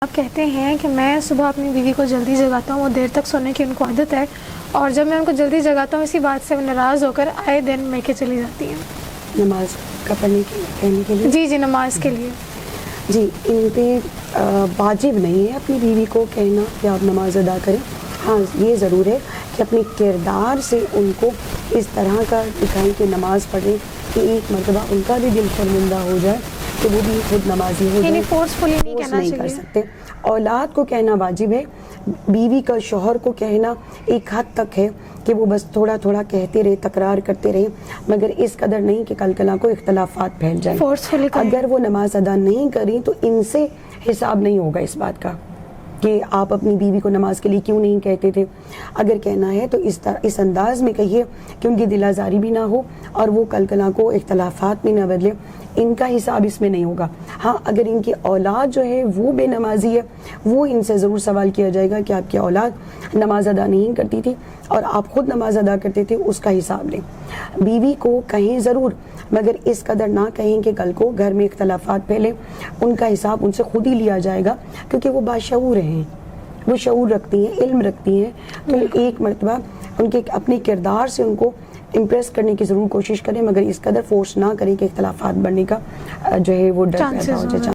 آپ کہتے ہیں کہ میں صبح اپنی بیوی کو جلدی جگاتا ہوں، وہ دیر تک سونے کی ان کو عادت ہے، اور جب میں ان کو جلدی جگاتا ہوں اسی بات سے وہ ناراض ہو کر آئے دن مل کے چلی جاتی ہیں۔ نماز کا پڑھنے کہنے کے لیے؟ جی نماز کے لیے۔ جی، ان پہ واجب نہیں ہے اپنی بیوی کو کہنا کہ آپ نماز ادا کریں۔ ہاں یہ ضرور ہے کہ اپنے کردار سے ان کو اس طرح کا دکھائیں کہ نماز پڑھیں کہ ایک مرتبہ ان کا بھی دل شرمندہ ہو جائے کہ وہ بھی خود نمازی ہو یعنی جائے۔ فورسفلی نہیں فورس کہنا نہیں کر چاہیے۔ سکتے۔ اولاد کو کہنا واجب ہے، بیوی کا شوہر کو کہنا ایک حد تک ہے کہ وہ بس تھوڑا تھوڑا کہتے رہے، تکرار کرتے رہے، مگر اس قدر نہیں کہ کل کلا کو اختلافات پھیل جائیں۔ فورسفلی کہیں۔ اگر وہ نماز ادا نہیں کریں تو ان سے حساب نہیں ہوگا اس بات کا کہ آپ اپنی بیوی کو نماز کے لیے کیوں نہیں کہتے تھے۔ اگر کہنا ہے تو اس انداز میں کہیے کہ ان کی دل آزاری بھی نہ ہو اور وہ کل کلا کو اختلافات میں نہ بدلے، ان کا حساب اس میں نہیں ہوگا۔ ہاں اگر ان کی اولاد جو ہے وہ بے نمازی ہے، وہ ان سے ضرور سوال کیا جائے گا کہ آپ کی اولاد نماز ادا نہیں کرتی تھی اور آپ خود نماز ادا کرتے تھے، اس کا حساب لیں۔ بیوی کو کہیں ضرور، مگر اس قدر نہ کہیں کہ کل کو گھر میں اختلافات پھیلے۔ ان کا حساب ان سے خود ہی لیا جائے گا کیونکہ وہ باشعور ہیں، وہ شعور رکھتی ہیں، علم رکھتی ہیں، تو ایک مرتبہ ان کے اپنے کردار سے ان کو امپریس کرنے کی ضرور کوشش کریں، مگر اس قدر فورس نہ کریں کہ اختلافات بڑھنے کا جو ہے وہ ڈر پیدا ہو جائے۔